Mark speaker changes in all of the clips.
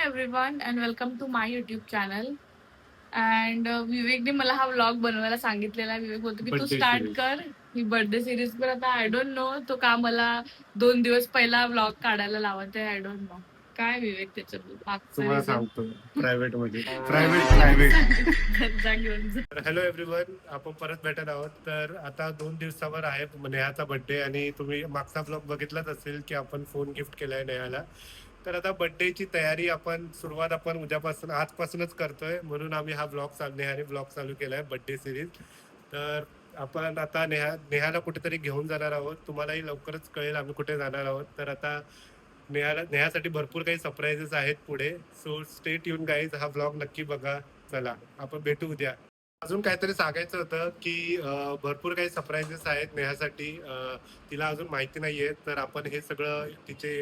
Speaker 1: Everyone and welcome to my YouTube channel. And विवेकने मला हा व्लॉग बनवायला सांगितलेला. विवेक बोलतो की तू स्टार्ट कर ही बर्थडे सिरीज. पण आता आय डोंट नो तो का मला 2 दिवस पहिला व्लॉग काढायला लावत आहे. आय डोंट नो काय विवेक
Speaker 2: तुम्हाला
Speaker 1: त्याच्या
Speaker 2: सांगतो प्रायव्हेट मध्ये प्रायव्हेट
Speaker 1: घेऊन जा.
Speaker 2: हॅलो एव्हरीवन, आपण परत भेटत आहोत. तर आता 2 दिवसावर आहे नेहाचा बर्थडे आणि तुम्ही मागचा ब्लॉग बघितलाच असेल की आपण फोन गिफ्ट केलाय नेहाला. तर आता बर्थडेची तयारी सुरुवात आपण उद्यापासून आजपासूनच करतोय, म्हणून आम्ही हा नेहाने ब्लॉग चालू केलाय बर्थडे सिरीज. तर आपण आता नेहाला कुठेतरी घेऊन जाणार आहोत. तुम्हालाही लवकरच कळेल आम्ही कुठे जाणार आहोत. तर आता नेहासाठी भरपूर काही सरप्राईजेस आहेत पुढे. सो स्टे ट्यून गाईज, हा ब्लॉग नक्की बघा. चला आपण भेटू उद्या. अजून काहीतरी सांगायचं होतं की भरपूर काही सरप्राईजेस आहेत नेहासाठी. तिला अजून माहिती नाहीये, तर आपण हे सगळं तिचे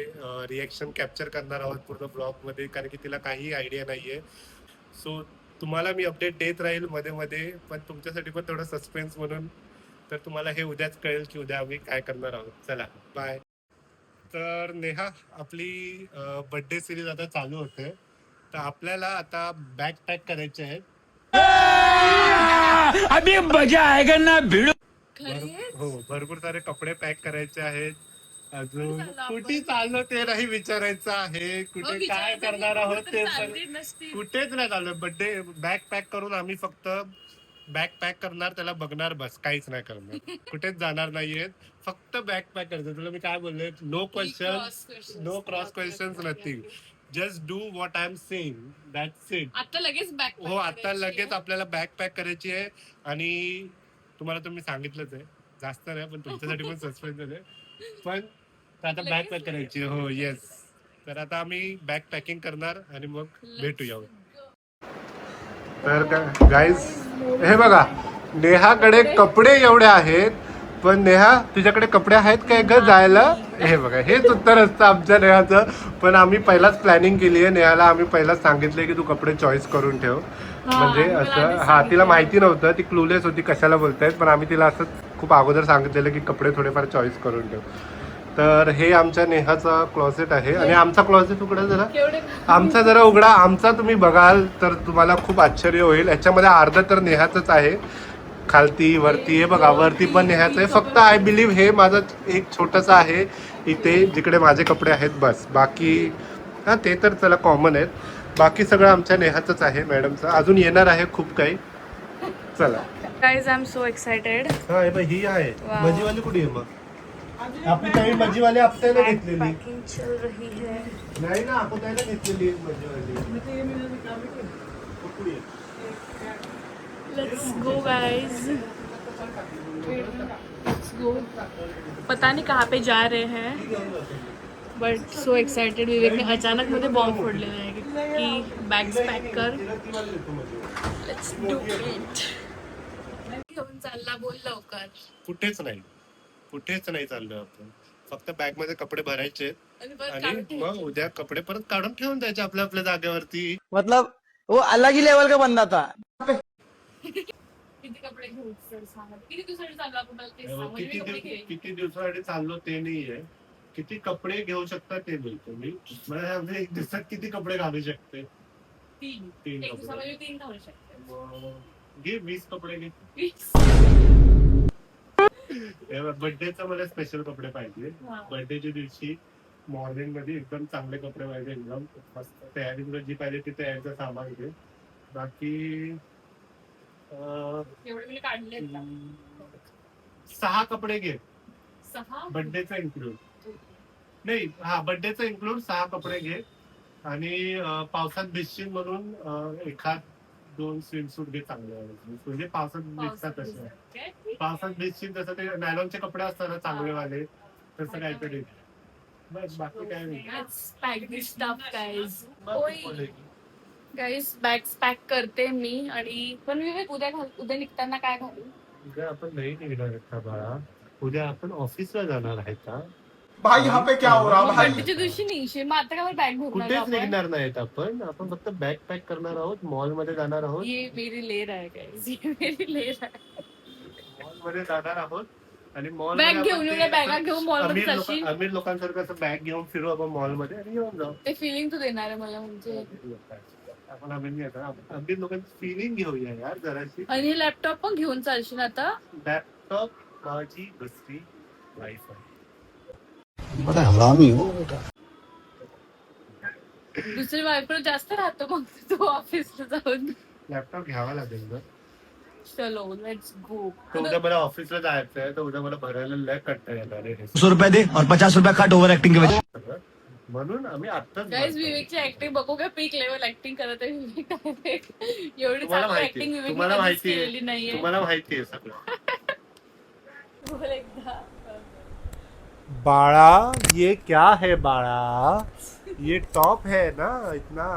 Speaker 2: रिएक्शन कॅप्चर करणार आहोत पूर्ण ब्लॉग मध्ये, कारण की तिला काही आयडिया नाहीये. सो तुम्हाला मी अपडेट देत राहील मध्ये मध्ये, पण तुमच्यासाठी पण थोडं सस्पेन्स म्हणून. तर तुम्हाला हे उद्याच कळेल की उद्या आम्ही काय करणार आहोत. चला बाय. तर नेहा, आपली बर्थडे सिरीज आता चालू होते. तर आपल्याला आता बॅग पॅक करायचे आहेत.
Speaker 3: अभी मजा आएगा ना भिड़ो.
Speaker 2: हो, भरपूर सारे कपडे पॅक करायचे आहेत. अजून कुठे चाललो ते नाही विचारायचं आहे. कुठे काय करणार आहोत ते पण कुठेच नाही चाललो. बर्थडे बॅग पॅक करून आम्ही फक्त बॅग पॅक करणार, त्याला बघणार, बस काहीच नाही करणार. कुठेच जाणार नाहीये, फक्त बॅग पॅक करायचं. तुला मी काय बोलले, no question, no cross questions, nothing. Just do what I am saying, that's it.
Speaker 1: आता लगेच बॅग
Speaker 2: हो, आता लगेच आपल्याला बॅग पॅक करायची आहे. आणि तुम्हाला तर मी सांगितलंच आहे, जास्त नाही, पण तुमच्यासाठी पण सस्पेन्स आहे. पण आता बॅग पॅक करायची. हो येस. तर आता आम्ही बॅग पॅकिंग करणार आणि मग भेटूया. तर गाईज, हे बघा, नेहाकडे कपडे एवढे आहेत, पण नेहा तुझ्याकडे कपडे आहेत काय ग जायला? हे बघा, हेच उत्तर असतं आमच्या नेहाचं. पण आम्ही पहिलाच प्लॅनिंग केली आहे. नेहाला आम्ही पहिलाच सांगितलंय की तू कपडे चॉईस करून ठेव. म्हणजे असं, हा, तिला माहिती नव्हतं, ती क्लूलेस होती कशाला बोलतायत, पण आम्ही तिला असं खूप अगोदर सांगितलेलं की कपडे थोडेफार चॉईस करून ठेव. तर हे आमच्या नेहाचा क्लॉसेट आहे. आणि आमचा क्लॉसेट उघडा जरा, आमचा जरा उघडा. आमचा तुम्ही बघाल तर तुम्हाला खूप आश्चर्य होईल. याच्यामध्ये अर्ध तर नेहाचंच आहे, खालती वरती. हे बघा, वरती पण नेहाचं आहे. फक्त आय बिलीव्ह हे माझं एक छोटंसं आहे इथे, जिकडे माझे कपडे आहेत, बस. बाकी हां, ते तर चला कॉमन आहेत. बाकी सगळं आमच्या नेहाचंच आहे, मॅडमचं. अजून येणार आहे खूप काही. चला
Speaker 1: guys, I am so excited.
Speaker 2: हा, हे बघ, ही आहे मजीवाली. कुठे आहे मग आपली? काही मजीवाली आपल्याला घेतलेली नाही ना, आपण त्याला घेतलेली मजीवाली.
Speaker 1: Let's go guys, let's go. पता नहीं कहाँ पे जा रहे हैं, बट सो एक्साइटेड. विवेक ने अचानक मध्ये बॉम्ब फोडलेला आहे की बॅग्स पॅक कर. Let's do it. घेऊन चालला, बोल लवकर.
Speaker 2: कुठेच नाही चाललो आपण. फक्त बॅग मध्ये कपडे भरायचे आणि मग उद्या कपडे परत काढून ठेवून द्यायचे आपल्या आपल्या जागेवरती.
Speaker 4: मतलब वो अलग ही लेवल का बंदा था.
Speaker 1: किती कपडे घेऊ सांगा. किती दिवसासाठी चाललो आपण, मला ते सांग. म्हणजे मी कपडे घेईन.
Speaker 2: किती दिवसासाठी चाललो ते नाहीये, किती कपडे घेऊ शकता ते बोलतो मी. म्हणजे एक दिवसात किती कपडे घालू शकते?
Speaker 1: 3.
Speaker 2: तीन
Speaker 1: एक
Speaker 2: कपडे.
Speaker 1: दिवसामध्ये 3 घालू शकते.
Speaker 2: घे 20 कपडे घे.
Speaker 1: 20.
Speaker 2: बर्थडेचा मला स्पेशल कपडे पाहिजे.
Speaker 1: हा.
Speaker 2: बर्थडेच्या दिवशी मॉर्निंग मध्ये एकदम चांगले कपडे पाहिजे, एकदम मस्त तयारी. तुला जी पाहिजे ती तयारीचं सामान घे. बाकी
Speaker 1: एवढे मी काढले
Speaker 2: 6 कपडे घे.
Speaker 1: 6
Speaker 2: बर्थडेचा इन्क्लूड नाही, हा, बर्थडेचा इन्क्लूड 6 कपडे घे. आणि पावसात भिजशील म्हणून एखाद 2 स्विमसूट घे चांगले, म्हणजे पावसात भिजतात तसे. पावसात भिजशील तसं ते नायलॉनचे कपडे असतात ना चांगले वाले, तसं काहीतरी. बस, बाकी काय नाही.
Speaker 1: Pack this stuff guys. Guys, bags pack करते मी. आणि पण विवेक, उद्या निघताना काय घालू?
Speaker 2: उद्या आपण नाही निघणार आहेत का बाळा? उद्या आपण ऑफिसला जाणार आहे का
Speaker 4: भाई यहाँ पे क्या हो रहा है भाई?
Speaker 1: बर्थडेच्या दिवशी निघशील, मग आता काय बॅग भरून
Speaker 2: कुठेच निघणार नाहीत आपण. फक्त बॅग पॅक करणार आहोत, मॉल मध्ये जाणार आहोत.
Speaker 1: ये मेरी लेर आहे गाईज, ये मेरी लेर आहे.
Speaker 2: मॉल मध्ये जाणार आहोत आणि मॉल
Speaker 1: बॅग घेऊन येऊया, बॅगा घेऊन मॉलमध्ये जाशील.
Speaker 2: अमीर लोकांसारखं असं बॅग घेऊन फिरू आपण मॉलमध्ये आणि येऊन जाऊ.
Speaker 1: ते फिलिंग तू देणार आहे मला म्हणजे.
Speaker 2: आपण अमीर नाही आता, अमीर लोकांची फिलिंग घेऊया यार जराशी.
Speaker 1: आणि हे लॅपटॉप पण घेऊन चालशील आता.
Speaker 2: लॅपटॉप माझी दुसरी लाईफ आहे.
Speaker 4: बड़ा हरामी हो बेटा.
Speaker 1: दुसरी बायको जास्त राहतो मग तू ऑफिसला जाऊन.
Speaker 2: लॅपटॉप घ्यावा लागेल ना.
Speaker 1: चलो लेट्स गो.
Speaker 2: तर उद्या मला ऑफिसला जायचं आहे, तर उद्या मला भरायला लय कंटाळा येणार आहे.
Speaker 3: 100 रुपये दे और 50 रुपया काट ओवर एक्टिंग के वजह.
Speaker 2: म्हणून आम्ही आत्ताच
Speaker 1: गाइस विवेकची ऍक्टिंग बघू का, पीक लेवल ऍक्टिंग करत आहे विवेक. एवढी चांगली ऍक्टिंग विवेक
Speaker 2: तुम्हाला माहिती
Speaker 1: केलेली नाहीये.
Speaker 2: तुम्हाला माहिती आहे सगळं.
Speaker 1: बोल एकदा.
Speaker 2: बाळा ये क्या है बाळा, ये टॉप है ना इतना,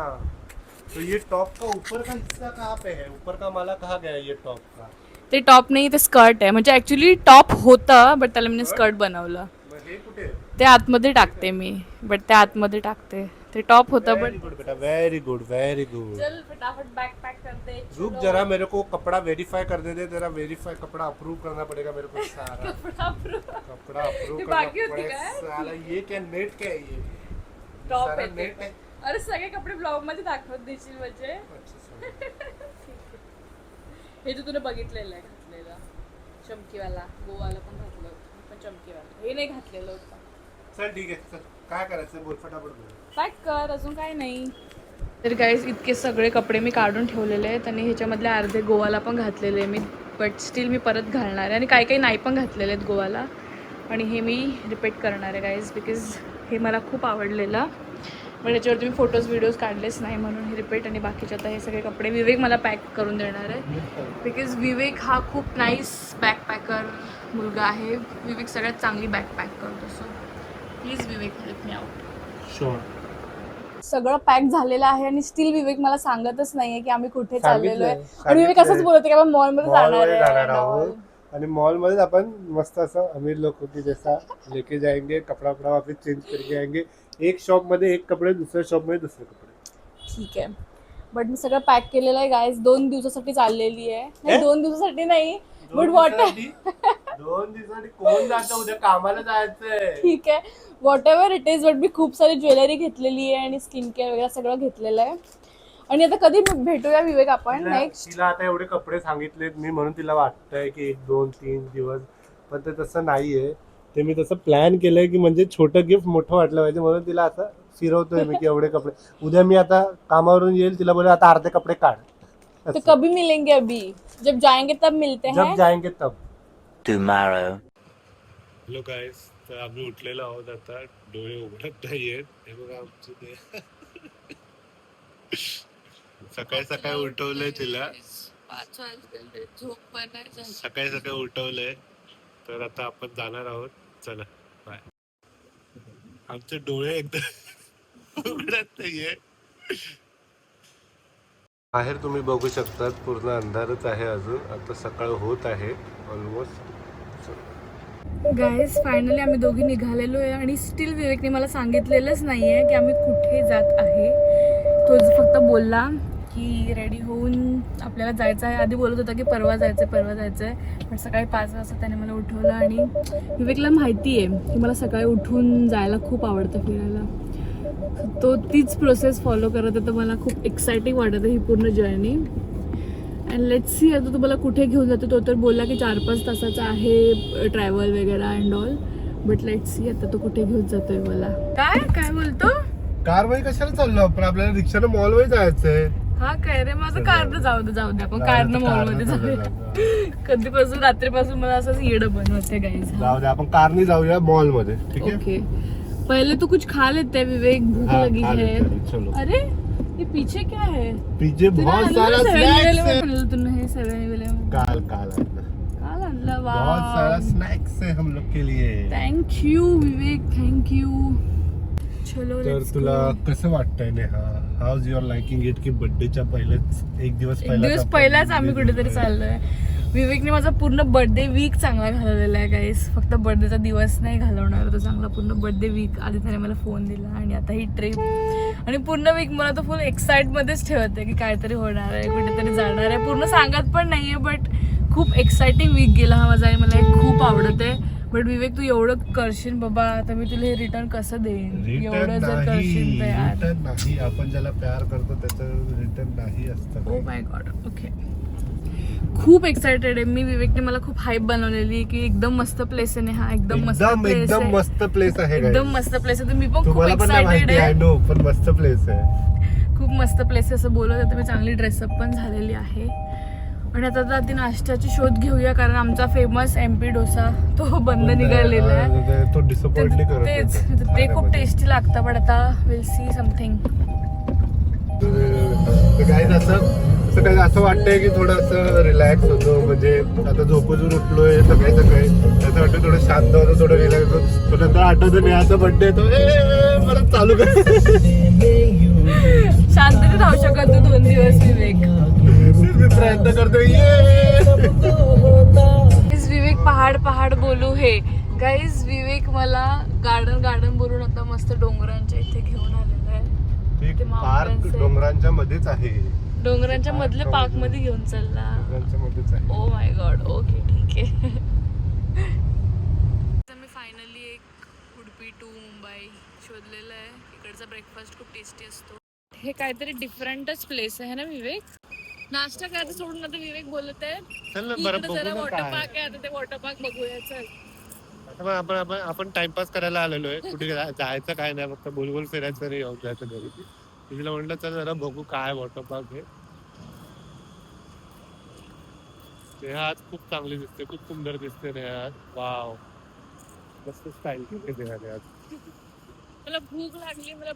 Speaker 2: तो ये टॉप का ऊपर का हिस्सा कहाँ पे है, ऊपर का माला कहाँ गया ये टॉप का.
Speaker 1: ते टॉप नाही ते स्कर्ट आहे, म्हणजे ऍक्च्युली टॉप होतं बट त्याला मी स्कर्ट बनवलं.
Speaker 2: मग हे कुठे.
Speaker 1: ते आतमध्ये टाकते मी, बट ते आतमध्ये टाकते. ते टॉप होतं बट.
Speaker 2: वेरी गुड बेटा, वेरी गुड वेरी गुड.
Speaker 1: चल फटाफट बैग पैक करते.
Speaker 2: रुक जरा, मेरे को कपड़ा वेरीफाई करने दे, तेरा वेरीफाई कपड़ा अप्रूव करना पड़ेगा मेरे को सारा. कपड़ा अप्रूव करना पड़ेगा साला. ये क्या नेट क्या है ये.
Speaker 1: टॉप
Speaker 2: सारा
Speaker 1: आहे
Speaker 2: नेट
Speaker 1: ते.
Speaker 2: है.
Speaker 1: अरे सगळे कपडे ब्लॉग मध्ये दाखवत देशील म्हणजे. हे तू तुला बघितलेलं आहे घातलेला चमकीवाला, गोवाला पण घातलं होतं पण चमकीवाला, हे नाही घातलेलं होतं.
Speaker 2: चल ठीक आहे, चल काय करायचं बोल, फटाफट बोल.
Speaker 1: पॅक कर, अजून काय नाही. तर गाईज इतके सगळे कपडे मी काढून ठेवलेले आहेत आणि ह्याच्यामधले अर्धे गोवाला पण घातलेले आहे मी, बट स्टील मी परत घालणार आहे. आणि काही काही नाही पण घातलेले आहेत गोवाला, आणि हे मी रिपीट करणार आहे गाईज, बिकॉज हे मला खूप आवडलेलं. पण याच्यावरती मी फोटोज व्हिडिओज काढलेच नाही म्हणून हे रिपीट. आणि बाकीचे आता हे सगळे कपडे विवेक मला पॅक करून देणार आहे, बिकॉज विवेक हा खूप नाईस बॅकपॅकर मुलगा आहे. विवेक सगळ्यात चांगली बॅग पॅक करतो. So please Vivek help me out.
Speaker 2: Sure.
Speaker 1: सगळं पॅक झालेलं आहे आणि स्टील विवेक मला सांगतच नाहीये की आम्ही कुठे चाललेलो आहे. आणि विवेक असंच बोलत की आपण मॉलमध्ये जाणार आहे.
Speaker 2: आणि मॉल मध्ये आपण मस्त असं अमीर लोगों की जैसा लेके जाएंगे, कपड़ा वपड़ा वापस चेंज करके आएंगे. एक शॉप मध्ये एक कपडे, दुसऱ्या शॉप मध्ये दुसरे कपडे.
Speaker 1: ठीक आहे, बट मी सगळं पॅक केलेलं आहे गाईज. 2 दिवसासाठी चाललेली आहे. नाही 2 दिवसासाठी नाही, बट वॉट
Speaker 2: 2 दिवसासाठी कोण जातं, उद्या कामाला जायचंय.
Speaker 1: ठीक आहे, whatever it is. But मी खूप सारी ज्वेलरी घेतलेली आहे आणि स्किन केअर वगैरे सगळं घेतलेलं आहे. आणि आता कधी भेटूया विवेक आपण नेक्स्ट.
Speaker 2: तिला आता एवढे कपडे सांगितलेत मी, म्हणून तिला वाटतंय की 1 2 3 दिवस, पण ते तसं नाहीये. ते मी तसं प्लॅन केलंय की म्हणजे छोटं गिफ्ट मोठं वाटलं पाहिजे, म्हणून तिला आता फिरवतोय मी की एवढे कपडे. उद्या मी आता कामावरून येईल, तिला बोले आता अर्धे कपडे काढ.
Speaker 1: तो कभी मिलेंगे, अभी जब जाएंगे तब मिलते हैं.
Speaker 2: जब जाएंगे तब.
Speaker 3: टुमारो.
Speaker 2: हॅलो गाईस, तर आम्ही उठलेलो आहोत आता, डोळे उघडत नाहीयेत. हे बघा आमचं ते सकाळी सकाळी उठवलंय तिला,
Speaker 1: 5 वाजले, झोप पण नाही.
Speaker 2: सकाळी सकाळी उठवलंय. तर आता आपण जाणार आहोत. चला बाय. आमचे डोळे एकदम उघडत नाहीये. बाहेर तुम्ही बघू शकतात पूर्ण अंधारच आहे अजून. आता सकाळ होत आहे ऑलमोस्ट.
Speaker 1: गाईज फायनली आम्ही दोघी निघालेलो आहे आणि स्टील विवेकने मला सांगितलेलंच नाही आहे की आम्ही कुठे जात आहे. तो फक्त बोलला की रेडी होऊन आपल्याला जायचं आहे. आधी बोलत होता की परवा जायचं आहे, पण सकाळी 5 वाजता त्याने मला उठवलं. आणि विवेकला माहिती आहे की मला सकाळी उठून जायला खूप आवडतं फिरायला. तो तीच प्रोसेस फॉलो करत आहे, तर मला खूप एक्सायटिंग वाटत आहे ही पूर्ण जर्नी. अँड लेट्स सी आता तुम्हाला कुठे घेऊन जातो. तो तर बोलला की 4-5 तासाचा आहे ट्रॅव्हल वगैरे and all, but let's see आता तो कुठे घेऊन जातोय मला. काय बोलतो.
Speaker 2: कार मध्ये कशाला चाललो आपण, आपल्याला रिक्षाने मॉल मध्ये जायचंय.
Speaker 1: हा काय रे, माझं कारनं जाऊ दे आपण कारनं मॉल मध्ये जाऊया. कधीपासून रात्रीपासून मला असंच येडं बनवते गाईज.
Speaker 2: जाऊ दे, आपण कारने जाऊया मॉल मध्ये. ठीक आहे,
Speaker 1: ओके. पहले तो कुछ खा लेते हैं विवेक, भूख लगी है.
Speaker 2: चलो.
Speaker 1: अरे ये पीछे क्या है.
Speaker 2: पीछे बहुत सारा स्नैक्स है.
Speaker 1: तूने हे 7-Eleven
Speaker 2: काल
Speaker 1: आणला.
Speaker 2: बहुत सारा स्नैक्स है हम लोग के लिए.
Speaker 1: Thank you Vivek, thank you. चलो
Speaker 2: तर तुला कसं वाटतंय Neha, how is your liking it की बर्थडेच्या पहिलेच एक दिवस
Speaker 1: पहिलाच आम्ही कुठेतरी चाललोय. विवेकने माझा पूर्ण बर्थडे वीक चांगला घालवलेला आहे गाईस. फक्त बर्थडेचा दिवस नाही घालवणार तो चांगला, पूर्ण बर्थडे वीक. आधी त्याने मला फोन दिला आणि आता ही ट्रिप. आणि पूर्ण वीक मला तो फुल एक्साइट मध्येच ठेवत आहे की काहीतरी होणार आहे, कुठेतरी जाणार आहे. पूर्ण सांगत पण नाहीये, बट खूप एक्साइटिंग वीक गेला हा माझा आणि मला हे खूप आवडत आहे. बट विवेक तू एवढं करशील बाबा, आता मी तुला हे रिटर्न कसं देईन? एवढं जर करशील तर यार.
Speaker 2: रिटर्न नाही, आपण ज्याला प्यार करतो त्याचं रिटर्न नाही असतं.
Speaker 1: Oh my God. ओके, खूप एक्साइटेड आहे मी. विवेकने मला खूप हाईप बनवलेली की एकदम मस्त प्लेस आहे हा, एकदम मस्त प्लेस
Speaker 2: एकदम
Speaker 1: आहे,
Speaker 2: मस्त प्लेस आहे
Speaker 1: एकदम मस्त प्लेस आहे. तर मी पण खूप
Speaker 2: तुम्हाला पण नाही
Speaker 1: एक्साइटेड
Speaker 2: माहिती
Speaker 1: आहे.
Speaker 2: नो, पण मस्त प्लेस आहे.
Speaker 1: खूप मस्त प्लेस आहे असं बोलत होते. मी चांगली ड्रेसअप पण झालेली आहे. आणि आता आधी नाश्त्याची शोध घेऊया, कारण आमचा फेमस MP डोसा तो बंद निघालेला आहे.
Speaker 2: तो डिसअपॉइंट नाही करत
Speaker 1: तेच,
Speaker 2: होता.
Speaker 1: ते खूप टेस्टी लागतं. पण आता विल सी समथिंग.
Speaker 2: असं काही असं वाटतंय की थोडंसं रिलॅक्स होतो, म्हणजे आता झोपून उठलोय सकाळी सकाळी, असं वाटतं थोडं शांत होतं, थोडं रिलॅक्स होतो. पण नंतर आठवतं नेहाचा बर्थडे येतो, परत चालू कर.
Speaker 1: शांततेत राहू शकत तू 2 दिवस विवेक.
Speaker 2: मी प्रयत्न करतोय.
Speaker 1: विवेक पहाड बोलू हे गाईज. विवेक मला गार्डन बोलून आता मस्त डोंगरांच्या इथे घेऊन आलेला आहे. ते
Speaker 2: पार्क
Speaker 1: mountains आहे.
Speaker 2: डोंगरांच्या मध्येच आहे.
Speaker 1: डोंगरांच्या मधल्या पार्क मध्ये घेऊन चालला.
Speaker 2: डोंगरांच्या मध्येच आहे.
Speaker 1: Oh my God. ओके, ठीक आहे. मी फायनली एक उडुपी टू मुंबई शोधलेलं आहे. इकडचा ब्रेकफास्ट खूप टेस्टी असतो. हे काहीतरी डिफरंटच प्लेस आहे ना विवेक? नाश्ता करायचं सोडून आता विवेक बोलत आहे
Speaker 2: चल ना,
Speaker 1: की
Speaker 2: बरं
Speaker 1: इकडे
Speaker 2: बघू
Speaker 1: जरा
Speaker 2: ना
Speaker 1: वॉटर
Speaker 2: काय.
Speaker 1: पार्क आहे, आता ते वॉटर पार्क बघूया. चल.
Speaker 2: आपण टाइमपास करायला आलेलो आहे. कुठे जायचं काय नाही, फक्त गोल फिरायचं नाही, येऊन जायचं घरी. तिला म्हटलं चल जरा बघू काय वॉटर पार्क आहे. नेहा आज खूप चांगली दिसते, खूप सुंदर दिसते नेहा आज. वाव, मस्त स्टाईल केली नेहाने आज.
Speaker 1: मला भूक लागली. मला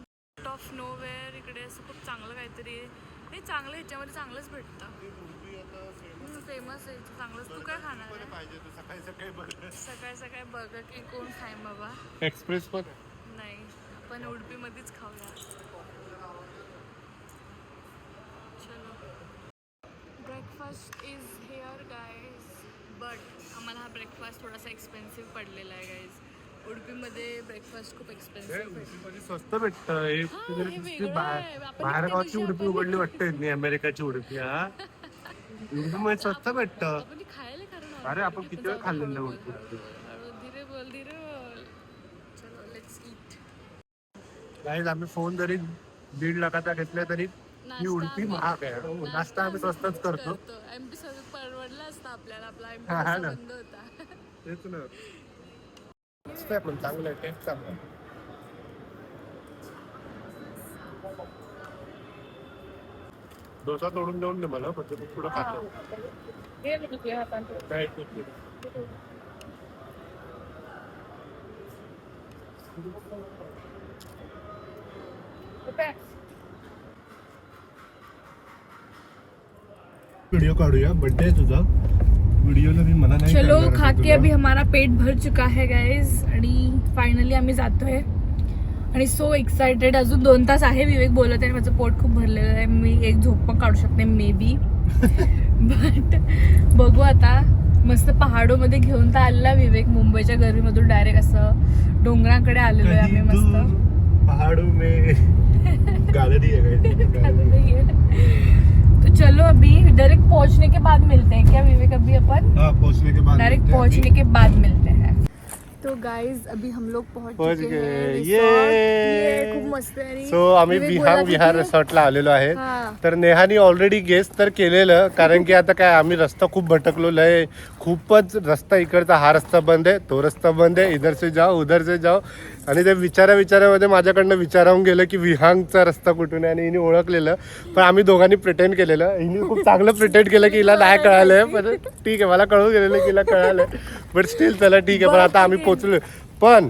Speaker 1: ऑफ नोवेअर इकडे असं खूप चांगलं काहीतरी आहे. हे चांगलं, ह्याच्यामध्ये चांगलंच भेटतं. फेमस आहे चांगलंच. तू काय खाणार आहे?
Speaker 2: पाहिजे तू सकाळी
Speaker 1: सकाळी बर्गर की कोण खाईन बाबा?
Speaker 2: एक्सप्रेस पण
Speaker 1: नाही, आपण उडुपीमध्येच खाऊया. चलो, breakfast is hair guys. But आम्हाला हा ब्रेकफास्ट थोडासा एक्सपेन्सिव्ह पडलेला आहे गाईज. उडुपीमध्ये ब्रेकफास्ट खूप एक्सपेन्सिव्ह भेटतो.
Speaker 2: स्वस्त भेटतं.
Speaker 1: हे वेगळं आहे. आपण
Speaker 2: बाहेर
Speaker 1: इतक्या
Speaker 2: गावची
Speaker 1: दिवशी
Speaker 2: उडुपी उघडली वाटते नाही, अमेरिकाची उडुपी. हा उडुपीमध्ये स्वस्त भेटतं.
Speaker 1: आपण ती खायला कारण
Speaker 2: अरे आपण किती वेळ खाल्लेलं उडुपी.
Speaker 1: धीरे बोल. चलो, लेट्स ईट.
Speaker 2: गाईज आम्ही फोन जरी 1.5 लाखाचा घेतला तरी ही उडुपी महाग आहे. नाश्ता आम्ही स्वस्तच करतो.
Speaker 1: MP परवडला असता आपल्याला. आपला MP
Speaker 2: हा ना.
Speaker 1: बंद होता.
Speaker 2: तेच ना, मस्त आहे पण चांगलं आहे, टेस्ट चांगलं आहे. डोसा तोडून देऊन दे मला, म्हणजे मी पुढं खातो. काय व्हिडिओ काढूया, बर्थडे आहे तुझा. व्हिडिओला मी मला नाही
Speaker 1: चलो,
Speaker 2: करणार
Speaker 1: खा
Speaker 2: आता
Speaker 1: के
Speaker 2: तुला.
Speaker 1: अभी हमारा पेट भर चुका है गाइज. आणि फायनली आम्ही जातोय आणि सो एक्साइटेड. अजून 2 तास आहे. विवेक बोलत आहे माझं पोट खूप भरलेलं आहे. मी एक झोप पण काढू शकते मे बी. बट बघू आता. मस्त पहाडोमध्ये घेऊन तर आलेला विवेक. मुंबईच्या गर्दीमधून डायरेक्ट असं डोंगराकडे आलेलो आहे आम्ही.
Speaker 2: कहीं
Speaker 1: मस्त
Speaker 2: दूर पहाड़ों में गैलरी है.
Speaker 1: तो चलो, अभी डायरेक्ट पहुंचने के बाद मिलते हैं क्या विवेक? अभी अपन
Speaker 2: हाँ, पहुंचने के बाद
Speaker 1: डायरेक्ट
Speaker 2: मिलते हैं
Speaker 1: पहुंचने
Speaker 2: अभी.
Speaker 1: के बाद मिलते हैं. तो गाइज अभी हम लोग पहुंच चुके
Speaker 2: गए.
Speaker 1: हैं
Speaker 2: ये.
Speaker 1: resort. खूप मस्त आहे. आणि
Speaker 2: सो आम्ही
Speaker 1: विवेक बोलला
Speaker 2: विहांग
Speaker 1: की
Speaker 2: विहार
Speaker 1: ते-
Speaker 2: रिसॉर्टला आलेलो आहे.
Speaker 1: हा.
Speaker 2: तर नेहानी ऑलरेडी गेस तर केलेलं, कारण की आता काय आम्ही रस्ता खूप भटकलो आहे. खूपच रस्ता इकडचा, हा रस्ता बंद आहे, तो रस्ता बंद आहे, इधर से जाओ उधर से जाओ. आणि ते विचारामध्ये माझ्याकडनं विचारावून गेलं की विहांगचा रस्ता कुठून आहे, आणि हिने ओळखलेलं. पण आम्ही दोघांनी प्रिटेंड केलेलं. हिने खूप चांगलं प्रिटेंड केलं की हिला नाही कळालंय, पण ठीक आहे, मला कळून गेलेलं की हिला कळालंय. बट स्टील चला ठीक आहे. पण आता आम्ही पोचलो. पण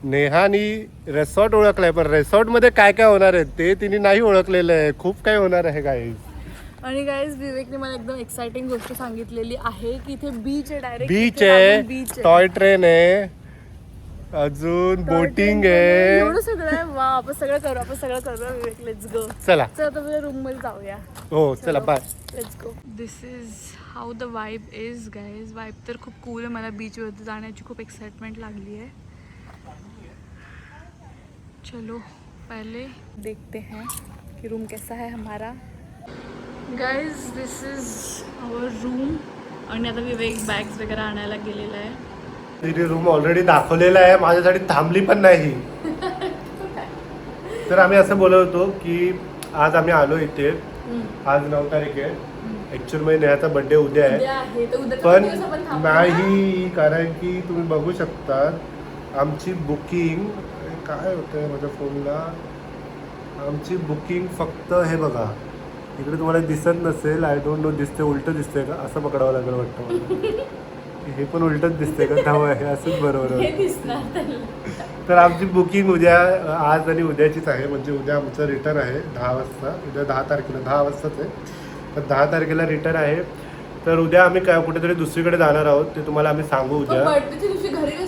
Speaker 2: नेहानी रेसॉर्ट ओळखलाय, पण रेसॉर्टमध्ये काय काय होणार आहे ते तिने नाही ओळखलेलं आहे. खूप काय होणार आहे गाईज.
Speaker 1: आणि गाईज विवेकने मला एकदम एक्साइटिंग गोष्ट सांगितलेली आहे की इथे बीच आहे. डायरेक्ट
Speaker 2: बीच आहे,
Speaker 1: बीच आहे,
Speaker 2: टॉय ट्रेन आहे, अजून बोटिंग आहे.
Speaker 1: एवढं सगळं आहे. वा, आपण सगळं करू विवेक. Let's go.
Speaker 2: चला.
Speaker 1: चल आता तुझ्या रूम मध्ये जाऊया.
Speaker 2: हो चला, bye.
Speaker 1: Let's go. This is how the vibe is guys. Vibe तर खूप कूल आहे. मला बीचवरती जाण्याची खूप एक्साइटमेंट लागली आहे. चलो पहले देखते हैं कि रूम कैसा है हमारा. Guys this is our room. आणि आता विवेक बॅग्स वगैरे आणायला गेलेला आहे.
Speaker 2: तिने रूम ऑलरेडी दाखवलेला आहे, माझ्यासाठी थांबली पण नाही. तर आम्ही असं बोलत होतो की आज आम्ही आलो इथे, आज 9 तारीख आहे. ऍक्च्युअल मध्ये नेहाचा बर्थडे उद्या आहे, पण नाही, कारण की तुम्ही बघू शकता आमची बुकिंग काय होतंय माझ्या फोनला. आमची बुकिंग फक्त हे बघा इकडे तुम्हाला दिसत नसेल, आय डोंट नो दिसते उलट दिसतंय का, असं पकडावं लागेल वाटतं मला. हे पण उलटच दिसतंय का, धावा हे असंच बरोबर आहे. तर आमची बुकिंग उद्या, आज आणि उद्याचीच आहे. म्हणजे उद्या आमचं रिटर्न आहे 10 वाजता. उद्या 10 तारखेला 10 वाजताच आहे, तर 10 तारखेला रिटर्न आहे. तर उद्या आम्ही काय कुठेतरी दुसरीकडे जाणार आहोत, ते तुम्हाला आम्ही सांगू उद्या.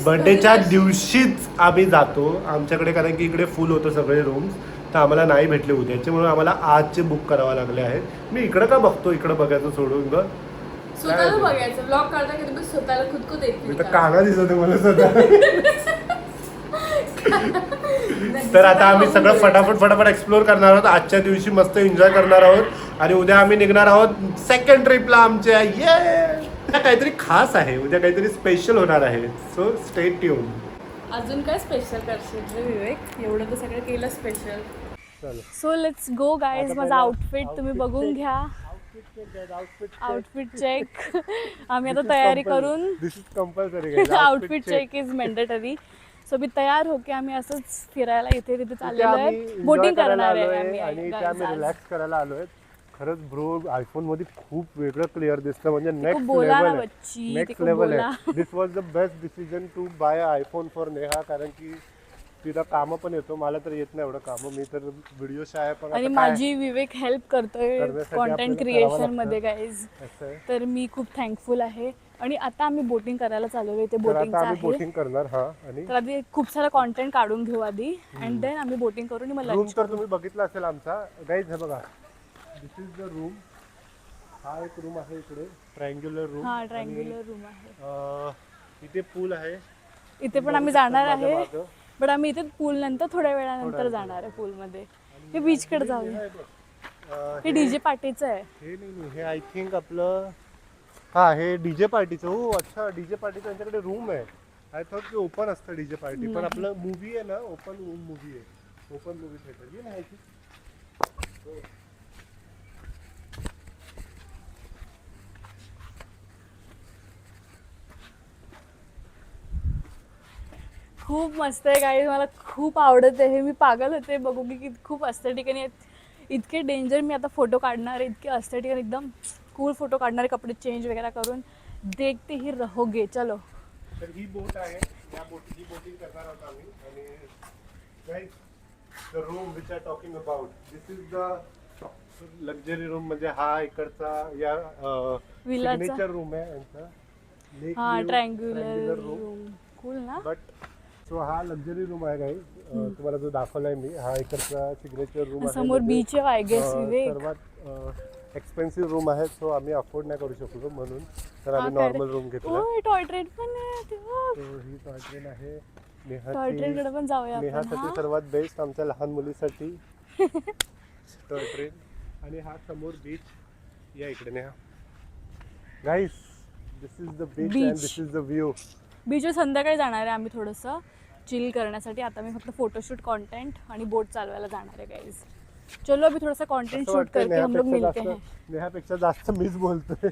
Speaker 2: बर्थडेच्या दिवशीच आम्ही जातो आमच्याकडे, कारण की इकडे फुल होतं सगळे रूम्स, तर आम्हाला नाही भेटले उद्याचे, म्हणून आम्हाला आजचे बुक करावं लागले आहेत. मी इकडं का बघतो, इकडं बघायचं सोडून ग,
Speaker 1: स्वतःला बघायचं ब्लॉग काढता की तुम्ही स्वतःला खुद को
Speaker 2: मी तर काना दिसत मला स्वतः. तर आता आम्ही सगळं फटाफट एक्सप्लोर करणार आहोत. आजच्या दिवशी मस्त एन्जॉय करणार आहोत आणि उद्या आम्ही निघणार आहोत सेकंड ट्रिपला आमच्या. ये काहीतरी खास आहे, उद्या काहीतरी स्पेशल होणार आहे, सो स्टे ट्यून.
Speaker 1: अजून काय स्पेशल करशील रे विवेक, एवढं तर सगळं केलं स्पेशल.
Speaker 2: चलो
Speaker 1: सो लेट्स गो गाईज. माझा आउटफिट तुम्ही बघून घ्या. Outfit check. आम्ही आता तयारी करून,
Speaker 2: this is compulsory.
Speaker 1: Outfit check is mandatory. So मी तयार हो की आम्ही असंच फिरायला इथे तिथे चाललेलो आहे, बोटिंग करणार आहे
Speaker 2: आणि इथे आम्ही रिलॅक्स करायला आलोय. खरंच ब्रो, आयफोन मध्ये खूप वेगळं क्लिअर दिसतं, म्हणजे नेक्स्ट लेवल आहे. This was the best decision to buy iPhone for Neha, कारण की तिला कामं पण येतो, मला तर येत नाही एवढं कामं, मी तर व्हिडिओ आहे पण.
Speaker 1: आणि माझी विवेक हेल्प करतोय कॉन्टेंट क्रिएशन मध्ये गाईज, तर मी खूप थँकफुल आहे. आणि आता आम्ही बोटिंग करायला चाललोय, ते बोटिंगचं आहे.
Speaker 2: बोटिंग करणार. हा, आणि
Speaker 1: तर आधी खूप सारा कॉन्टेंट काढून घेऊ आधी, अँड देन आम्ही बोटिंग करून मग
Speaker 2: रूम
Speaker 1: लंच.
Speaker 2: तर तुम्ही बघितला असेल आमचा गाईज, हे बघा दिस इज द रूम. हा एक रूम आहे इकडे, ट्रायंग्युलर रूम.
Speaker 1: हा ट्रायंग्युलर रूम आहे.
Speaker 2: इथे पूल आहे,
Speaker 1: इथे पण आम्ही जाणार आहे, बट आम्ही इथे पूल नंतर थोड्या वेळानंतर जाणार आहे पूल मध्ये. हे बीच कडे जाऊया. हे डीजे पार्टीचं आहे.
Speaker 2: हे नाही, हे आय थिंक आपलं, हा हे डीजे पार्टीचं. हो अच्छा, डीजे पार्टी त्यांच्याकडे रूम आहे. आय थॉट की ओपन असतं डीजे पार्टी, पण आपलं मूवी आहे ना, ओपन मूवी आहे, ओपन मूवी थिएटर. ये नाही
Speaker 1: खूप मस्त आहे गाईज, मला खूप आवडत आहे. मी पागल होते बघू की खूप अस्थेटिक आणि इतके डेंजर. मी आता फोटो काढणार आहे, इतके अस्थेटिक आणि एकदम कूल फोटो काढणारे, कपडे चेंज वगैरे करून. देखते ही रहोगे. चलो.
Speaker 2: तर ही बोट आहे, या बोटीची बोटिंग करणार आहोत आम्ही. आणि guys, the room which are talking about, this is the luxury room. म्हणजे हा इकडचा या सिग्नेचर रूम आहे यांचा.
Speaker 1: हा ट्रायंग्युलर रूम, कूल ना.
Speaker 2: बट सो हा लक्झरी रूम आहे गाईज, तुम्हाला जो दाखवलाय मी, हा इकडचा सिग्नेचर रूम आहे.
Speaker 1: समोर बीच आहे आय गेस विवेक.
Speaker 2: सर्वात एक्सपेन्सिव्ह रूम आहे, सो आम्ही अफोर्ड नाही करू शकलो, म्हणून तर आम्ही नॉर्मल रूम घेतला.
Speaker 1: ओय टॉय ट्रेन पण आहे.
Speaker 2: तो ही टॉय ट्रेन आहे
Speaker 1: टॉय ट्रेन कडे पण जाऊया आपण.
Speaker 2: नेहासाठी सर्वात बेस्ट, आमच्या लहान मुलीसाठी टॉय ट्रेन. आणि हा समोर बीच, या इकडे Neha. Guys, this is the beach and this is the view.
Speaker 1: बीचवर संध्याकाळी जाणार आहे आम्ही थोडंसं चिल करण्यासाठी. आता मी फक्त फोटोशूट कॉन्टेंट आणि बोट चालवायला जाणार आहे गाईज. चलो अभी थोड़ा सा कंटेंट शूट करके हम लोग मिलते हैं.
Speaker 2: नेहापेक्षा जास्त मीच बोलतोय.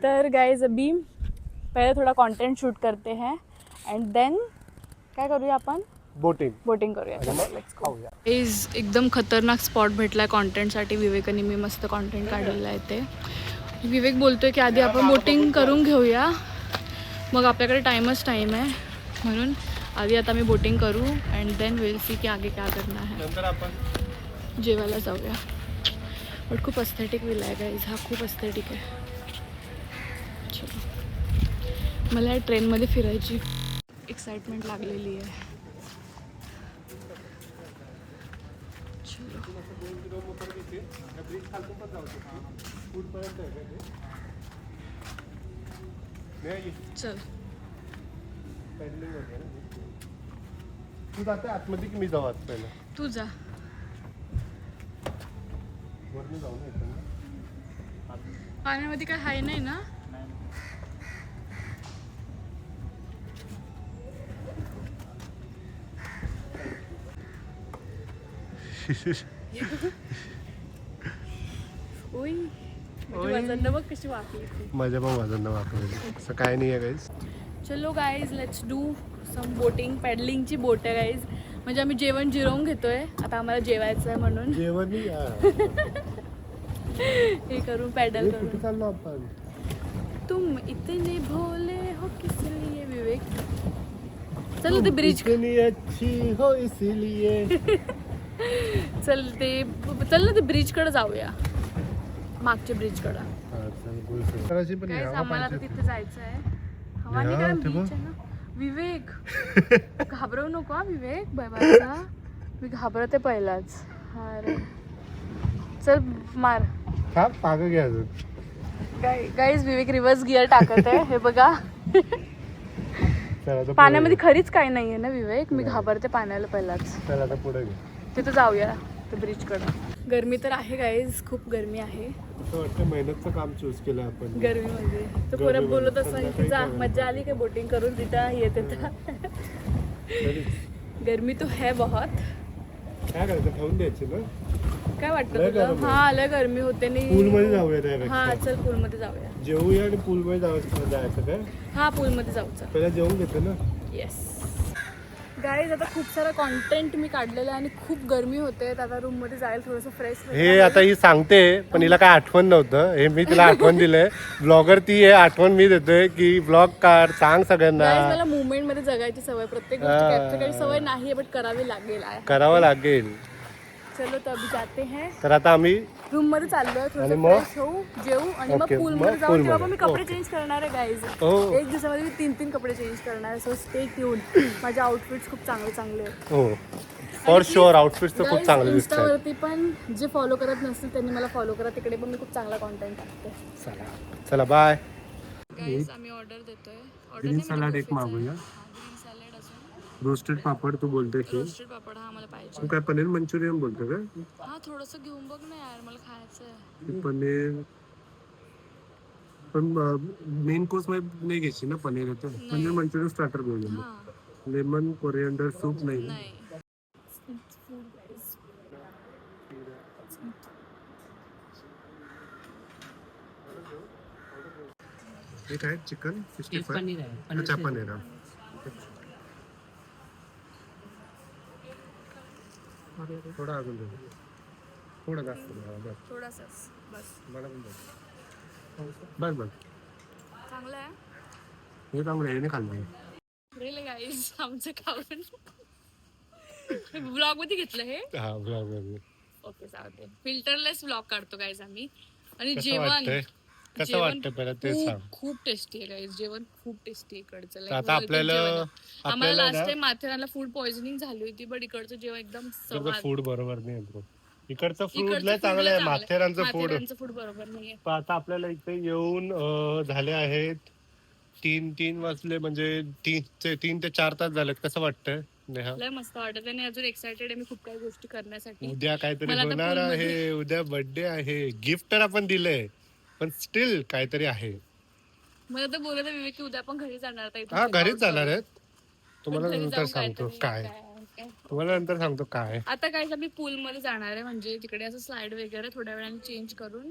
Speaker 1: तर गाइज अभी पहले थोड़ा कंटेंट शूट करते हैं एंड देन काय करूया आपण, बोटिंग करूया. गाइज एकदम खतरनाक स्पॉट भेटला आहे कॉन्टेंटसाठी. विवेक आणि मी मस्त कॉन्टेंट काढलेलं आहे ते. विवेक बोलतोय की आधी आपण बोटिंग करून घेऊया, मग आपल्याकडे टाईम आहे, म्हणून आधी आता मी बोटिंग करू अँड देन विल सी की आगे क्या करना है.
Speaker 2: नंतर आपण
Speaker 1: जेवायला जाऊया. बट खूप अस्थेटिक विला आहे गाईज, हा खूप अस्थेटिक आहे. चलो, मला या ट्रेनमध्ये फिरायची एक्साइटमेंट लागलेली आहे. चलो चल.
Speaker 2: तू जाते आतमध्ये की मी जाऊ आत पहिला?
Speaker 1: तू जा.
Speaker 2: वरनं जाऊ ना इथं.
Speaker 1: पाण्यामध्ये काय हाय नाही ना? ओय वजन बघ कशी वाकली.
Speaker 2: माझ्या पण वजन वापरली असं काय नाही आहे गाईज.
Speaker 1: चलो guys let's do some boating. पॅडलिंगची बोट आहे गाईज. म्हणजे आम्ही जेवण जिरवून घेतोय आता, आम्हाला जेवायचं आहे म्हणून
Speaker 2: जेवण
Speaker 1: हे करून पॅडल
Speaker 2: कुठे
Speaker 1: करून.
Speaker 2: चाललो आपण?
Speaker 1: तुम इतने भोले हो किस लिए विवेक. चल ते ब्रिज
Speaker 2: इतनी अच्छी हो इसलिए.
Speaker 1: चल ना ते ब्रिज कडे जाऊया, मागच्या ब्रिज कडे. आम्हाला आता तिथे जायचं आहे. हवानी काय बीच आहे ना विवेक. घाबरवू नको हा विवेक बाबाचा. मी घाबरते पहिलाच. अरे चल मार.
Speaker 2: हा पाग घ्या अजून.
Speaker 1: गाईज विवेक रिव्हर्स गिअर टाकत आहे हे बघा. पाण्यामध्ये खरीच काही नाहीये ना विवेक. मी घाबरते पाण्याला पहिलाच.
Speaker 2: चल आता पुढे घे.
Speaker 1: तिथे जाऊया ते ब्रिज कडे. गरमी तर आहे गाईज, खूप गरमी आहे.
Speaker 2: असं वाटतं मेहनतचं काम चूज केलं आपण.
Speaker 1: गरमीमध्ये तर पोरं बोलत असं की जा मजा आली काय बोटिंग करून तिथं येते. गरमी तो है बहुत.
Speaker 2: काय करायचं, ठेवून द्यायची ना.
Speaker 1: काय वाटतं तुला? हा लय गरमी होते नाही.
Speaker 2: पूल मध्ये जाऊया त्यापेक्षा.
Speaker 1: हा चल पूल मध्ये जाऊया.
Speaker 2: जेवूया आणि पूल मध्ये जायचं काय.
Speaker 1: हा पूल मध्ये जाऊचा.
Speaker 2: पहिला जेवून घेतो ना.
Speaker 1: येस गाईज आता खूप सारा कॉन्टेंट मी काढलेला आहे आणि खूप गरमी होते. आता रूम मध्ये जायला थोडंसं फ्रेश.
Speaker 2: हे आता ही सांगते पण हिला काय आठवण नव्हतं. हे मी तिला आठवण दिलंय. ब्लॉगर ती आहे, आठवण मी देतोय की ब्लॉग काढ, सांग सगळ्यांना.
Speaker 1: मला मुवमेंट मध्ये जगायची सवय. प्रत्येक गोष्ट कॅप्चर करायची सवय नाही बट करावी लागेल.
Speaker 2: करावं लागेल.
Speaker 1: चलो तो अभी जाते हैं.
Speaker 2: तर आता आम्ही
Speaker 1: रूम मध्ये चाललोय,
Speaker 2: आणि
Speaker 1: थोडंसं
Speaker 2: मग?
Speaker 1: फ्रेश होऊ, जेवू आणि मग
Speaker 2: ओके,
Speaker 1: पूल
Speaker 2: मग
Speaker 1: मध्ये जाऊ.
Speaker 2: pool
Speaker 1: तेव्हा
Speaker 2: मध्ये.
Speaker 1: पण मी कपडे चेंज करणार आहे गाईज.
Speaker 2: हो.
Speaker 1: एक दिवसामध्ये मी 3 कपडे चेंज करणार आहे. So stay tune. माझे आउटफिट्स खूप चांगले आहेत.
Speaker 2: हो फॉर शुअर. आउटफिट्स तर खूप चांगले दिसतात.
Speaker 1: इंस्टावरती पण जे फॉलो करत नसतील त्यांनी मला फॉलो करा. तिकडे पण मी खूप चांगला कॉन्टेंट टाकते.
Speaker 2: चला बाय.
Speaker 1: गाईज आम्ही ऑर्डर देतोय.
Speaker 2: ग्रीन सलाड एक मागूया.
Speaker 1: ग्रीन सॅलड असून
Speaker 2: रोस्टेड पापड तू बोलते की.
Speaker 1: रोस्टेड पापड हा मला पाहिजे.
Speaker 2: तू काय पनीर मंचुरियन बोलतो का?
Speaker 1: हा थोडंसं घेऊन बघ ना यार, मला खायचं आहे.
Speaker 2: पनीर पण मेन कोर्स मध्ये नाही घ्यायची ना पनीर. येतं पनीर मंचुरियन स्टार्टर घेऊया.
Speaker 1: हा
Speaker 2: लेमन कोरिअंडर सूप नाही.
Speaker 1: नाही.
Speaker 2: हे काय चिकन 65.
Speaker 5: पनीर आहे.
Speaker 2: अच्छा पनीर. थोडा अजून दे. थोडा जास्त दे.
Speaker 1: थोडासा बस.
Speaker 2: मला पण दे. बस बस.
Speaker 1: चांगलं आहे.
Speaker 2: हे चांगलं आहे. हे खाल्लं.
Speaker 1: रेल गाईज आमचं खाऊन ब्लॉग मध्ये घेतलं हे.
Speaker 2: हा ब्लॉग मध्ये.
Speaker 1: ओके चालते. फिल्टरलेस ब्लॉग काढतो गाईज आम्ही. आणि
Speaker 2: कसं
Speaker 1: जेवण
Speaker 2: वाटतंय? कसं वाटतं पहिला ते सांग.
Speaker 1: खूप टेस्टी आहे गाईज. जेवण खूप टेस्टी इकडचं.
Speaker 2: तर आता आपल्याला
Speaker 1: आम्हाला लास्ट टाइम माथेरानला फूड पॉइझनिंग झाली होती बट इकडचं जेवण एकदम स्वाद.
Speaker 2: फूड बरोबर नाही ब्रो. इकडचं फूड लय चांगलं आहे. माथेरानचं
Speaker 1: फूड बरोबर नाहीये.
Speaker 2: पण आता आपल्याला इथे येऊन झाले आहेत 3 वाजले. म्हणजे 3 ते 4 तास झालेत. कसं वाटतंय नेहा?
Speaker 1: लय मस्त वाटत आहे आणि अजून एक्साइटेड आहे मी खूप काही गोष्टी करण्यासाठी.
Speaker 2: उद्या काहीतरी
Speaker 1: मला आता
Speaker 2: होणार
Speaker 1: pool
Speaker 2: आहे. उद्या बर्थडे आहे. गिफ्ट तर आपण दिलंय पण स्टील काहीतरी आहे.
Speaker 1: मला तर बोलत आहे विवेक की उद्या आपण घरी जाणार आता इथून
Speaker 2: हा
Speaker 1: check out
Speaker 2: घरीच जाणार
Speaker 1: करून.
Speaker 2: आहेत. तुम्हाला
Speaker 1: घरी
Speaker 2: नंतर
Speaker 1: जाऊन
Speaker 2: सांगतो
Speaker 1: काहीतरी
Speaker 2: काय. तुम्हाला नंतर सांगतो काय.
Speaker 1: आता काय आम्ही पूल मध्ये जाणार आहे. म्हणजे तिकडे असं स्लाइड वगैरे थोड्या वेळाने चेंज करून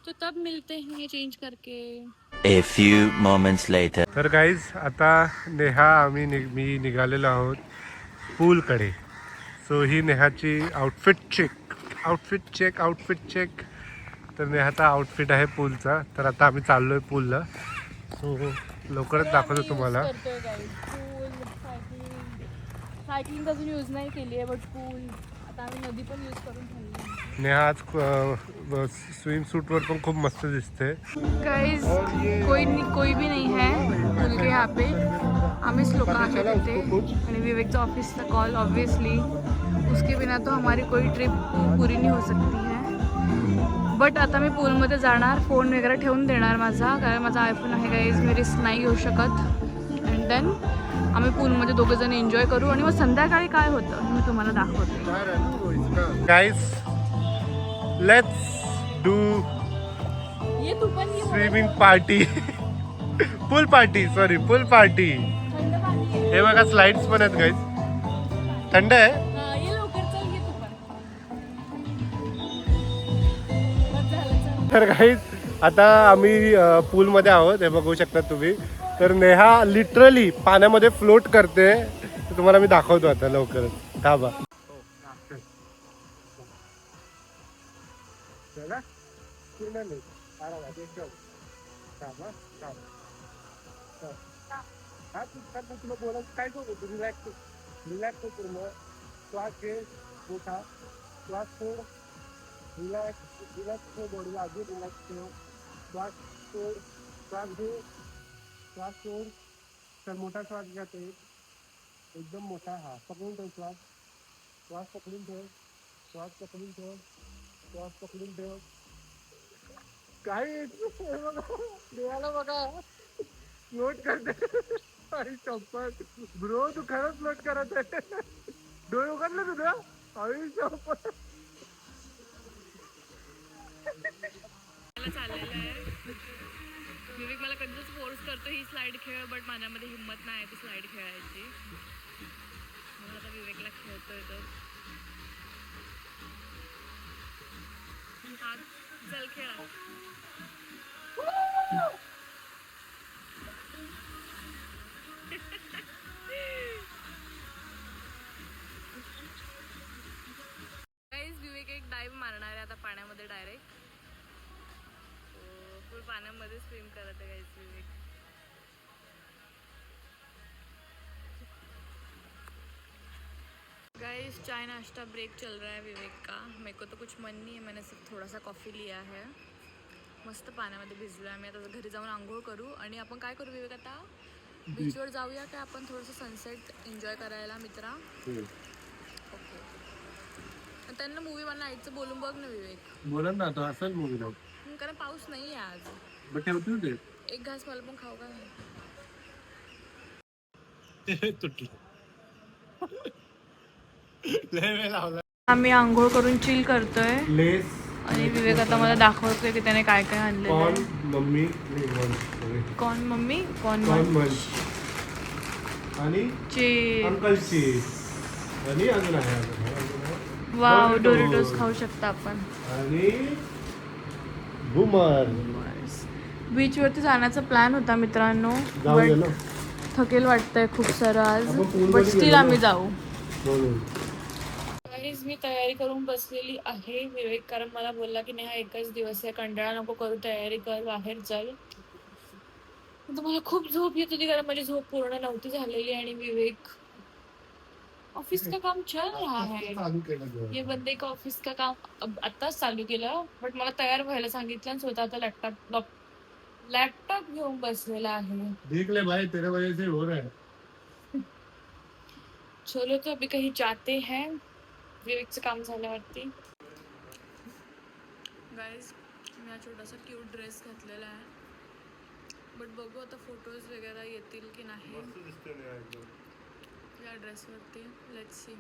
Speaker 1: तो तब मिलते हैं चेंज करके.
Speaker 3: A few moments later.
Speaker 2: तर गाईज आता नेहा मी निघालेलो आहोत पूलकडे. सो ही नेहाची आउटफिट चेक. तर नेहाचा आउटफिट आहे पूलचा. तर आता आम्ही चाललोय पूलला. सो लवकरच दाखवतो तुम्हाला.
Speaker 1: सायकलिंग अजून यूज नाही केली आहे बट पूल आता आम्ही नदी पण यूज करून ठेवली.
Speaker 2: नेहा आज स्विम सूटवर पण खूप मस्त दिसते.
Speaker 1: गाइस कोई भी नहीं है पूल के यहाँ पे. आम्हीच लोग आहेत इथे आणि विवेकचा ऑफिसचा कॉल ऑब्वियसली. उसके बिना तो हमारी कोई ट्रिप पूरी नहीं हो सकती है. बट आता मी पूलमध्ये जाणार. फोन वगैरे ठेवून देणार माझा, कारण माझा आयफोन आहे गाईज. मी रिस्क नाही घेऊ शकत. अँड देन आम्ही पूलमध्ये दोघं जण एन्जॉय करू आणि मग संध्याकाळी काय होतं मी तुम्हाला दाखवते.
Speaker 2: गाईज लेट्स डू
Speaker 1: ये तू पण ये.
Speaker 2: स्विमिंग पार्टी पूल पार्टी पूल पार्टी.
Speaker 1: थंड पाणी आहे.
Speaker 2: हे बघा स्लाइड्स पण आहेत गाईज. थंड आहे.
Speaker 1: हा, ये लवकर चल, ये तू पण. बस झालं, चल.
Speaker 2: तर गाईज आता आम्ही पूल मध्ये आहोत. हे बघू शकता तुम्ही. तर नेहा लिटरली पाण्यामध्ये फ्लोट करते. तुम्हाला मी दाखवतो आता लवकरच. थांबा. तुला बोलायचं काय होतं? रिलॅक्स पूर्ण. श्वास घे मोठा. श्वास सोड. रिलॅक्स बॉडीला अजून रिलॅक्स ठेव. श्वास सोड. श्वास घे. श्वास सोड. तर मोठा श्वास घ्या ते एकदम मोठा. हा पकडून ठेव श्वास. श्वास पकडून ठेव. श्वास पकडून ठेव. श्वास पकडून ठेव. काय देवाला बघा फ्लोट करते. आई शपथ ब्रो तू खरंच फ्लोट करत आहे. डोळे उघडले तुझं. आई शपथ.
Speaker 1: चाललेलं आहे. विवेक मला कधीच फोर्स करतो ही स्लाइड खेळ, बट माझ्यामध्ये हिंमत नाही ती स्लाइड खेळायची. म्हणून आता विवेकला खेळतोय तो. हा, चल खेळा. गाईज विवेक एक डाइव्ह मारणार आहे आता पाण्यामध्ये डायरेक्ट. फुल पाण्यामध्ये स्विम करत आहे गाईज विवेक. गाइस चाय नाश्ता ब्रेक चल रहा है विवेक का. मेरे को तो कुछ मन नहीं है, मैंने सिर्फ थोड़ा सा कॉफ़ी लिया है. मस्त पाण्यामध्ये भिजलो आहे. आम्ही आता घरी जाऊन आंघोळ करू आणि आपण काय करू विवेक आता बीचवर जाऊया काय आपण थोडंसं सनसेट एन्जॉय करायला मित्रा. ओके. त्यांना मूवी मला नाईटचं बोलून बघ ना विवेक.
Speaker 2: बोला ना आता असेल मूवी जाऊ.
Speaker 1: कारण पाऊस नाही आहे आज.
Speaker 2: बट ठेवतो ते
Speaker 1: एक घास मला पण खाऊ का.
Speaker 2: तुटली. लय वेळ लावला.
Speaker 1: आम्ही आंघोळ करून चिल करतोय
Speaker 2: लेस
Speaker 1: आणि विवेक आता मला दाखवतोय की त्याने काय काय आणलेलं
Speaker 2: कॉर्न
Speaker 1: आहे.
Speaker 2: Mummy
Speaker 1: corn mummy corn
Speaker 2: corn मंच आणि
Speaker 1: चे
Speaker 2: अंकलची आणि अजून आहे
Speaker 1: वाव डोरिटोस खाऊ शकता आपण.
Speaker 2: आणि बुमर.
Speaker 1: बीच वरती जाण्याचा प्लॅन होता मित्रांनो,
Speaker 2: जाऊया
Speaker 1: बट
Speaker 2: ना
Speaker 1: थकेल वाटतंय खूप सारं आज,
Speaker 2: आपण pool
Speaker 1: बट
Speaker 2: मध्ये
Speaker 1: स्टील
Speaker 2: गेलो
Speaker 1: आम्ही
Speaker 2: ना.
Speaker 1: जाऊ.
Speaker 2: म्हणून
Speaker 1: मी तयारी करून बसलेली आहे. विवेक कारण मला बोलला की नाही हा एकच दिवस आहे, कंटाळा नको करू, तयारी कर, बाहेर चल. मला खूप झोप येत होती कारण माझी झोप पूर्ण नव्हती झालेली आणि विवेक ऑफिस का काम चल रहा है.
Speaker 2: चालू केलं गं.
Speaker 1: ये बंदे का ऑफिस का काम आत्ताच चालू केलं, बट मला तयार व्हायला सांगितलं आणि स्वतः आता लॅपटॉप घेऊन बसलेला आहे.
Speaker 2: देख ले भाई तेरे वजह से हो रहा है.
Speaker 1: चलो तो अभी कहीं जाते हैं विवेकचं काम झाल्यावरती. गाईज मी हा छोटासा क्यूट ड्रेस घातलेला आहे, बट बघू आता फोटोज वगैरे येतील की नाही या ड्रेसवरती. Let's see.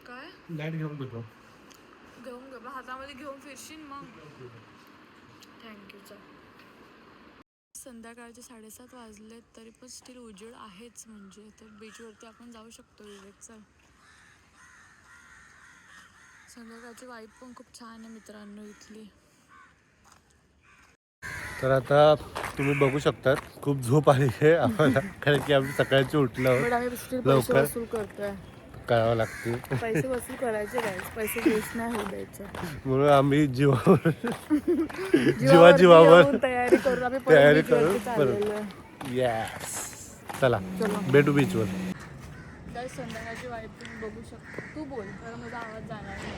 Speaker 1: काय
Speaker 2: लाईट घेऊन बघतो.
Speaker 1: घेऊन घे हातामध्ये घेऊन फिरशील मग. थँक्यू. चल संध्याकाळचे 7:30 वाजलेत तरी पण स्टील उजेड आहेच, म्हणजे तर बीचवरती आपण जाऊ शकतो विवेक. चल संध्याकाळची वाईब पण खूप छान आहे मित्रांनो इथली.
Speaker 2: तर आता तुम्ही बघू शकतात खूप झोप आली आहे आम्हाला, कारण की आम्ही सकाळची उठल्यावर
Speaker 1: बट आम्ही स्टील पैसे
Speaker 2: लवकर
Speaker 1: वसूल करतोय.
Speaker 2: करावं लागते.
Speaker 1: पैसे वसूल करायचे काय, पैसे वेस्ट नाही होऊ द्यायचे.
Speaker 2: म्हणून आम्ही जीवावर
Speaker 1: येऊन तयारी करून आम्ही
Speaker 2: तयारी
Speaker 1: परत
Speaker 2: करून
Speaker 1: बीचवरती चाललेलो आहे.
Speaker 2: येस. चला
Speaker 1: चलो.
Speaker 2: भेटू बीचवर.
Speaker 1: काय संध्याकाळची वाईब तुम्ही बघू शकता. तू बोल कारण माझा आवाज जाणार नाही.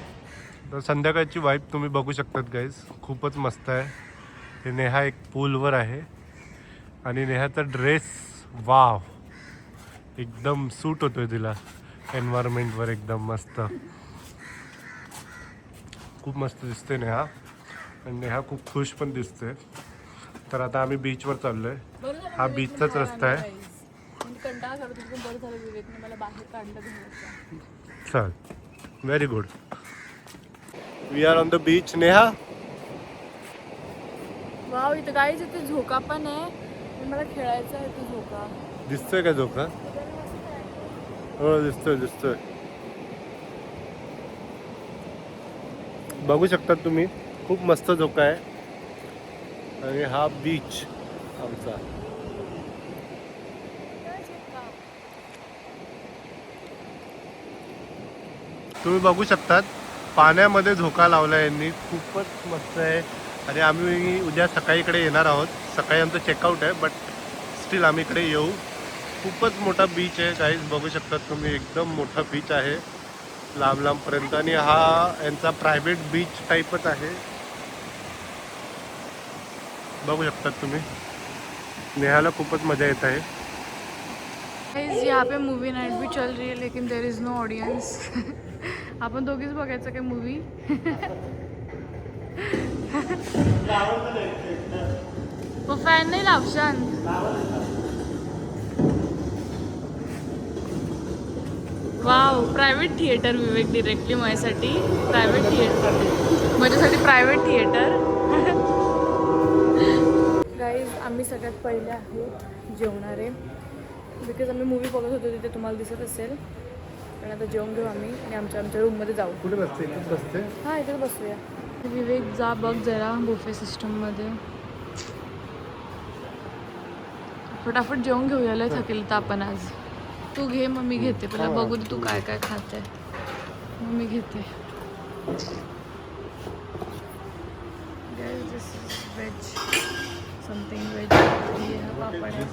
Speaker 2: तर संध्याकाळची वाईब तुम्ही बघू शकतात गाईज, खूपच मस्त आहे. हे नेहा एक पूलवर आहे आणि नेहाचा ड्रेस वाव एकदम सूट होतोय तिला एन्व्हायरमेंटवर, एकदम मस्त, खूप मस्त दिसते नेहा. आणि नेहा खूप खुश पण दिसते. तर आता आम्ही बीचवर चाललोय.
Speaker 1: बरं झालं
Speaker 2: हा
Speaker 1: विवेकने
Speaker 2: बीचचाच
Speaker 1: बाहेर
Speaker 2: रस्ता आहे.
Speaker 1: आणलं guys. म्हणजे कंटाळा करत होती पण बरं झालं विवेकने मला बाहेर काढलं घराच्या.
Speaker 2: चल very good. We are on the beach. Neha
Speaker 1: wow, इथं गाईच इथे झोका पण आहे आणि मला खेळायचा आहे तो झोका.
Speaker 2: दिसतोय का झोका? हो दिसतोय दिसतोय. बघू शकता तुम्ही, खूप मस्त झोका आहे. आणि हा बीच आमचा. तुम्ही बघू शकतात पाण्यामध्ये झोका लावला यांनी, खूपच मस्त आहे. आणि आम्ही उद्या सकाळी इकडे येणार आहोत. सकाळी आमचं चेकआउट आहे, बट स्टील आम्ही इकडे येऊ. खूपच मोठा बीच आहे गाईज, बघू शकतात तुम्ही, एकदम मोठा बीच आहे लांब लांबपर्यंत. आणि हा यांचा प्रायव्हेट बीच टाईपच आहे, बघू शकतात तुम्ही. नेहाला खूपच मजा येत आहे.
Speaker 1: गाइस यहाँ पे मूवी नाइट भी चल रही है लेकिन देर इज नो ऑडियंस. आपण दोघीच बघायचं काय मूवी? वो फॅन नाही लावशान. वाव, प्रायव्हेट थिएटर विवेक डिरेक्टली माझ्यासाठी. प्रायव्हेट थिएटर माझ्यासाठी, प्रायव्हेट थिएटर. गाईज आम्ही सगळ्यात पहिले आहोत जेवणारे, बिकॉज आम्ही मूवी बघत होतो तिथे, तुम्हाला दिसत असेल. पण आता जेवण घेऊ आम्ही आणि आमच्या रूममध्ये जाऊ.
Speaker 2: कुठे बसते? इथेच बसते.
Speaker 1: हां, इथेच बसूया. विवेक जा बघ जरा बुफे सिस्टममध्ये. फटाफट जेवण घेऊया, लय थकेल तर आपण आज. तू घे मग मी घेते, पहिला बघू दे तू काय काय खाते, मग मी घेते. This is veg, something veg. पापड आहे,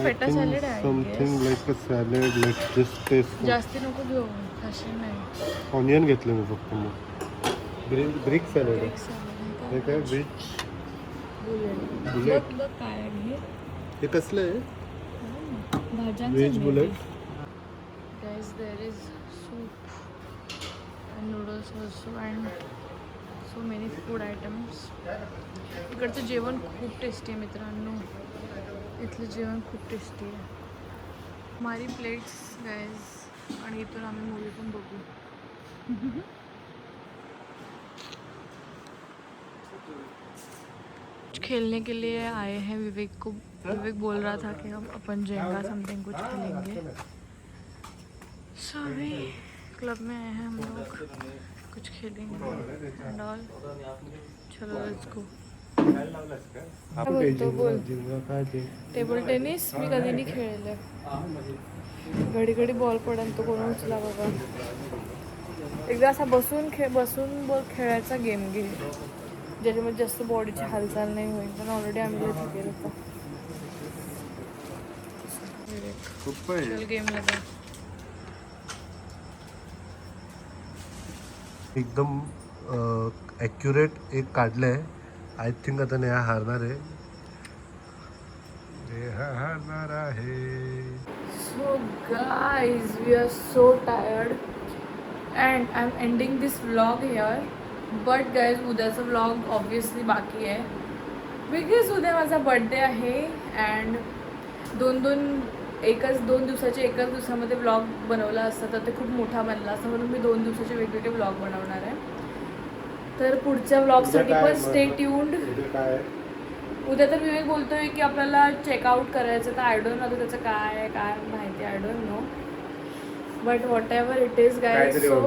Speaker 1: फेटा सॅलेड आहे.
Speaker 2: Something like a salad, let's just taste.
Speaker 1: जास्ती नको घेऊ, खाशील नाही.
Speaker 2: ऑनियन घेतलं मी फक्त. मग ब्रिक सॅलेड आहे. हे काय व्हेज बुलेट?
Speaker 1: बघ काय आहे
Speaker 2: हे कसलं आहे?
Speaker 1: भाज्यांचं.
Speaker 2: Veg bullet.
Speaker 1: Guys there is soup and noodles also and so many food items. इकडचं जेवण खूप टेस्टी आहे मित्रांनो, इथलं जेवण खूप टेस्टी आहे. हमारी प्लेट्स गाइस, आणि इथून आम्ही मूवी पण बघू. खेलने के लिए आए हैं विवेक को. विवेक बोल रहा था कि हम अपन जेंगा समथिंग कुछ खेलेंगे. सो अभी क्लब में आए हैं हम लोग, कुछ खेलेंगे एंड ऑल. चलो लेट्स गो. बोल. टेबल टेनिस मी कधी नाही खेळले. घडी घडी बॉल पडन तो कोण उचला बाबा. एकदा असा बसून खेळायचा गेम घे, ज्याच्यामध्ये जास्त बॉडीची हालचाल नाही होईल. पण ऑलरेडी आम्ही थकेल होता. चल गेम लगा.
Speaker 2: एकदम ॲक्युरेट एक काढलंय. आय थिंक आता नेहा हारणार आहे. नेहा हारणार आहे.
Speaker 1: So guys, we are so tired and I'm ending this vlog here. But guys, उद्याचा vlog obviously बाकी आहे, बिकॉज उद्या माझा बर्थडे आहे. अँड दोन दिवसाचे एकाच दिवसामध्ये व्लॉग बनवला असता तर ते खूप मोठा बनला असता, म्हणून मी 2 दिवसाचे वेगवेगळे व्लॉग बनवणार आहे. तर पुढच्या व्लॉगसाठी पण स्टे ट्यून्ड. उद्या तर विवेक बोलतोय की आपल्याला चेकआउट करायचं, तर आय डोंट नो त्याचं काय माहिती, I don't know. But what ever it is guys, so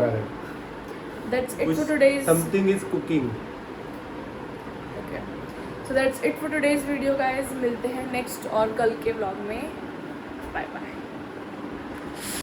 Speaker 1: that's it for today's
Speaker 2: something is cooking.
Speaker 1: Okay, so that's it for today's video guys. मिलते हैं नेक्स्ट और कल के व्लॉग में.